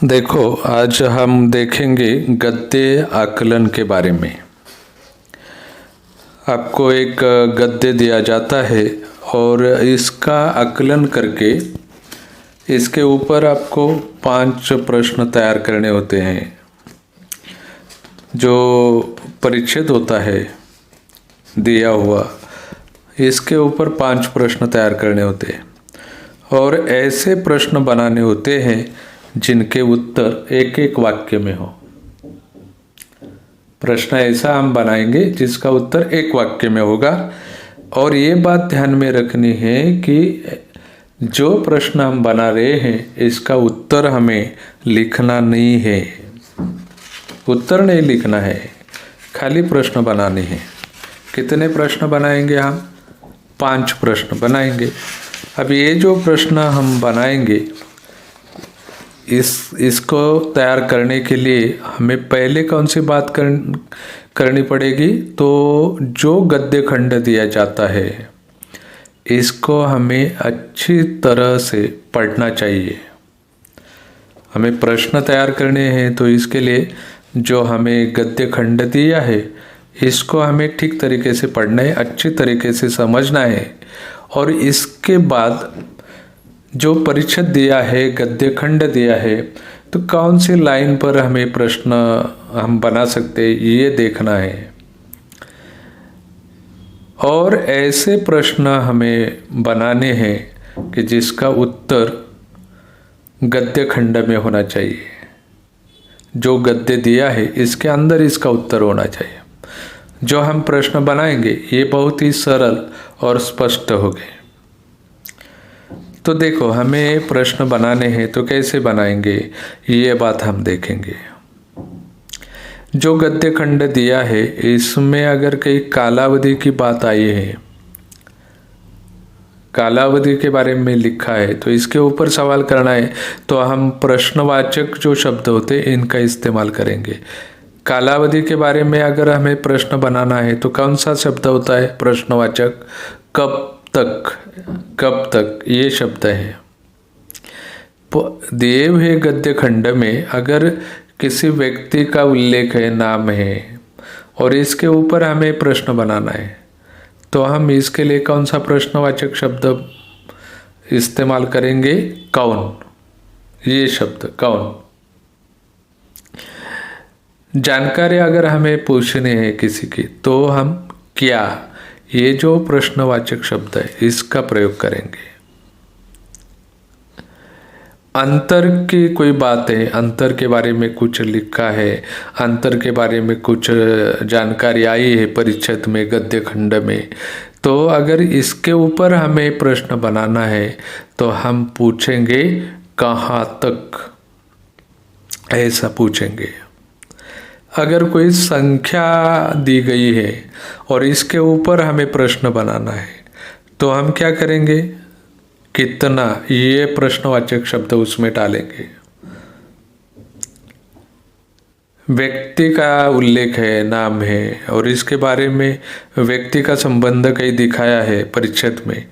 देखो, आज हम देखेंगे गद्य आकलन के बारे में। आपको एक गद्य दिया जाता है और इसका आकलन करके इसके ऊपर आपको 5 प्रश्न तैयार करने होते हैं। जो परिच्छेद होता है दिया हुआ, इसके ऊपर 5 प्रश्न तैयार करने होते हैं और ऐसे प्रश्न बनाने होते हैं जिनके उत्तर एक एक वाक्य में हो। प्रश्न ऐसा हम बनाएंगे जिसका उत्तर एक वाक्य में होगा। और ये बात ध्यान में रखनी है कि जो प्रश्न हम बना रहे हैं इसका उत्तर हमें लिखना नहीं है। उत्तर नहीं लिखना है, खाली प्रश्न बनाने हैं। कितने प्रश्न बनाएंगे हम? 5 प्रश्न बनाएंगे। अब ये जो प्रश्न हम बनाएंगे इसको तैयार करने के लिए हमें पहले कौन सी बात करनी पड़ेगी? तो जो गद्य खंड दिया जाता है इसको हमें अच्छी तरह से पढ़ना चाहिए। हमें प्रश्न तैयार करने हैं तो इसके लिए जो हमें गद्य खंड दिया है इसको हमें ठीक तरीके से पढ़ना है, अच्छी तरीके से समझना है। और इसके बाद जो परिच्छेद दिया है, गद्य खंड दिया है, तो कौन सी लाइन पर हमें प्रश्न हम बना सकते हैं ये देखना है। और ऐसे प्रश्न हमें बनाने हैं कि जिसका उत्तर गद्य खंड में होना चाहिए। जो गद्य दिया है इसके अंदर इसका उत्तर होना चाहिए। जो हम प्रश्न बनाएंगे ये बहुत ही सरल और स्पष्ट हो गए। तो देखो, हमें प्रश्न बनाने हैं तो कैसे बनाएंगे ये बात हम देखेंगे। जो गद्य खंड दिया है इसमें अगर कई कालावधि की बात आई है, कालावधि के बारे में लिखा है, तो इसके ऊपर सवाल करना है तो हम प्रश्नवाचक जो शब्द होते हैं इनका इस्तेमाल करेंगे। कालावधि के बारे में अगर हमें प्रश्न बनाना है तो कौन सा शब्द होता है प्रश्नवाचक? कब तक, कब तक ये शब्द है। दिए हुए गद्य खंड में अगर किसी व्यक्ति का उल्लेख है, नाम है, और इसके ऊपर हमें प्रश्न बनाना है तो हम इसके लिए कौन सा प्रश्नवाचक शब्द इस्तेमाल करेंगे? कौन, ये शब्द कौन। जानकारी अगर हमें पूछनी है किसी की तो हम क्या, ये जो प्रश्नवाचक शब्द है इसका प्रयोग करेंगे। अंतर की कोई बात है, अंतर के बारे में कुछ लिखा है, अंतर के बारे में कुछ जानकारी आई है परिच्छेद में, गद्य खंड में, तो अगर इसके ऊपर हमें प्रश्न बनाना है तो हम पूछेंगे कहाँ तक, ऐसा पूछेंगे। अगर कोई संख्या दी गई है और इसके ऊपर हमें प्रश्न बनाना है तो हम क्या करेंगे? कितना, ये प्रश्नवाचक शब्द उसमें डालेंगे। व्यक्ति का उल्लेख है, नाम है, और इसके बारे में व्यक्ति का संबंध कहीं दिखाया है परिच्छेद में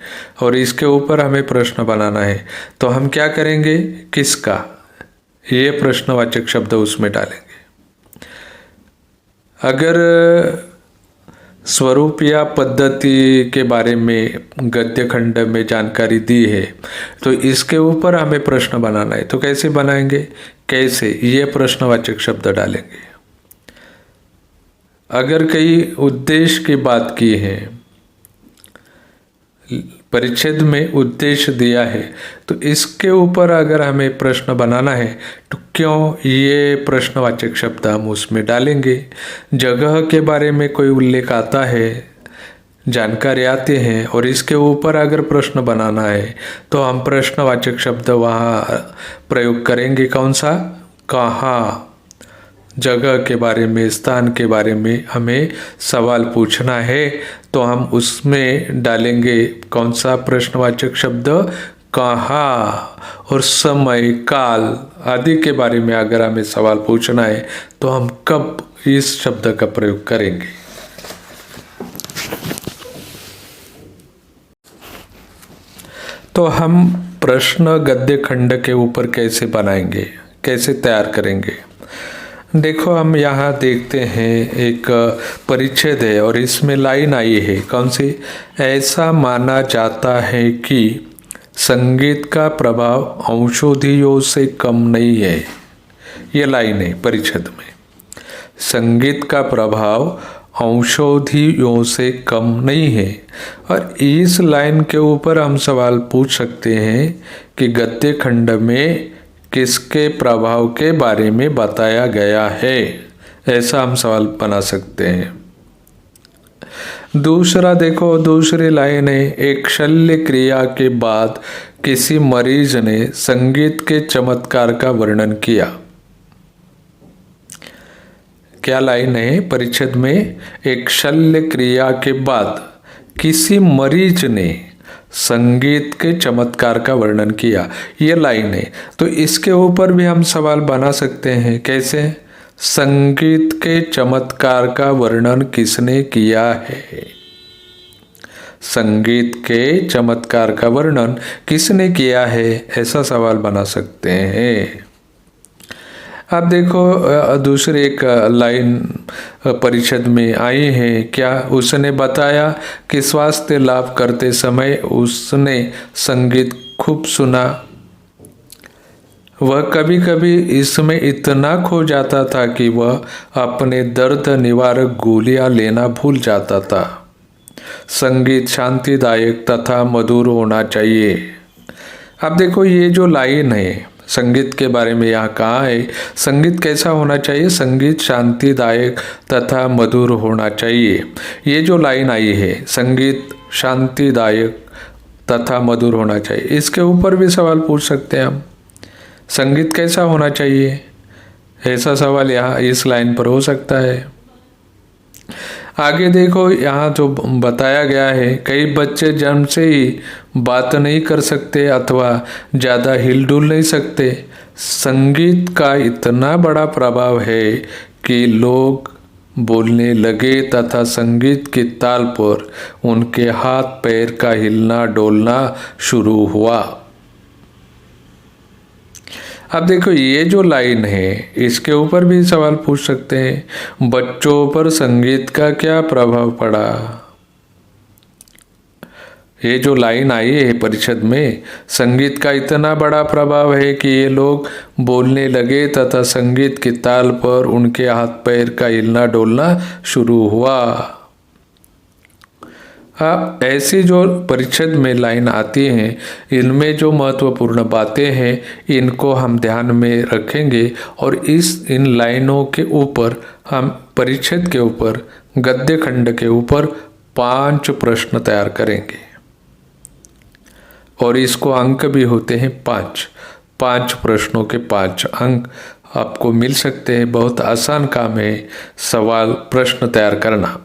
और इसके ऊपर हमें प्रश्न बनाना है तो हम क्या करेंगे? किसका, ये प्रश्नवाचक शब्द उसमें डालेंगे। अगर स्वरूप या पद्धति के बारे में गद्य खंड में जानकारी दी है तो इसके ऊपर हमें प्रश्न बनाना है तो कैसे बनाएंगे? कैसे, ये प्रश्नवाचक शब्द डालेंगे। अगर कई उद्देश्य की बात की है, परिच्छेद में उद्देश्य दिया है, तो इसके ऊपर अगर हमें प्रश्न बनाना है तो क्यों, ये प्रश्नवाचक शब्द हम उसमें डालेंगे। जगह के बारे में कोई उल्लेख आता है, जानकारी आती है और इसके ऊपर अगर प्रश्न बनाना है तो हम प्रश्नवाचक शब्द वहाँ प्रयोग करेंगे। कौन सा? कहाँ। जगह के बारे में, स्थान के बारे में हमें सवाल पूछना है तो हम उसमें डालेंगे कौन सा प्रश्नवाचक शब्द? कहाँ। और समय, काल आदि के बारे में अगर हमें सवाल पूछना है तो हम कब, इस शब्द का प्रयोग करेंगे। तो हम प्रश्न गद्य खंड के ऊपर कैसे बनाएंगे, कैसे तैयार करेंगे। देखो हम यहाँ देखते हैं एक परिच्छेद है और इसमें लाइन आई है, कौन सी? ऐसा माना जाता है कि संगीत का प्रभाव औषधियों से कम नहीं है। ये लाइन है परिच्छेद में, संगीत का प्रभाव औषधियों से कम नहीं है। और इस लाइन के ऊपर हम सवाल पूछ सकते हैं कि गद्य खंड में किसके प्रभाव के बारे में बताया गया है, ऐसा हम सवाल बना सकते हैं। दूसरा देखो, दूसरी लाइन है, एक शल्य क्रिया के बाद किसी मरीज ने संगीत के चमत्कार का वर्णन किया। क्या लाइन है परिच्छेद में? एक शल्य क्रिया के बाद किसी मरीज ने संगीत के चमत्कार का वर्णन किया, ये लाइन है। तो इसके ऊपर भी हम सवाल बना सकते हैं, कैसे? संगीत के चमत्कार का वर्णन किसने किया है? संगीत के चमत्कार का वर्णन किसने किया है, ऐसा सवाल बना सकते हैं। अब देखो दूसरी एक लाइन परिच्छेद में आई है, क्या? उसने बताया कि स्वास्थ्य लाभ करते समय उसने संगीत खूब सुना। वह कभी कभी इसमें इतना खो जाता था कि वह अपने दर्द निवारक गोलियां लेना भूल जाता था। संगीत शांतिदायक तथा मधुर होना चाहिए। अब देखो ये जो लाइन है संगीत के बारे में यहाँ कहा है, संगीत कैसा होना चाहिए? संगीत शांतिदायक तथा मधुर होना चाहिए। ये जो लाइन आई है, संगीत शांतिदायक तथा मधुर होना चाहिए, इसके ऊपर भी सवाल पूछ सकते हैं हम, संगीत कैसा होना चाहिए, ऐसा सवाल यहाँ इस लाइन पर हो सकता है। आगे देखो यहाँ जो बताया गया है, कई बच्चे जन्म से ही बात नहीं कर सकते अथवा ज़्यादा हिलडुल नहीं सकते। संगीत का इतना बड़ा प्रभाव है कि लोग बोलने लगे तथा संगीत की ताल पर उनके हाथ पैर का हिलना डोलना शुरू हुआ। अब देखो ये जो लाइन है इसके ऊपर भी सवाल पूछ सकते हैं, बच्चों पर संगीत का क्या प्रभाव पड़ा। ये जो लाइन आई है परिच्छेद में, संगीत का इतना बड़ा प्रभाव है कि ये लोग बोलने लगे तथा संगीत की ताल पर उनके हाथ पैर का हिलना डोलना शुरू हुआ। अब ऐसी जो परिच्छेद में लाइन आती हैं, इनमें जो महत्वपूर्ण बातें हैं इनको हम ध्यान में रखेंगे और इन लाइनों के ऊपर हम परिच्छेद के ऊपर गद्य खंड के ऊपर 5 प्रश्न तैयार करेंगे और इसको अंक भी होते हैं 5 प्रश्नों के 5 अंक आपको मिल सकते हैं। बहुत आसान काम है सवाल प्रश्न तैयार करना।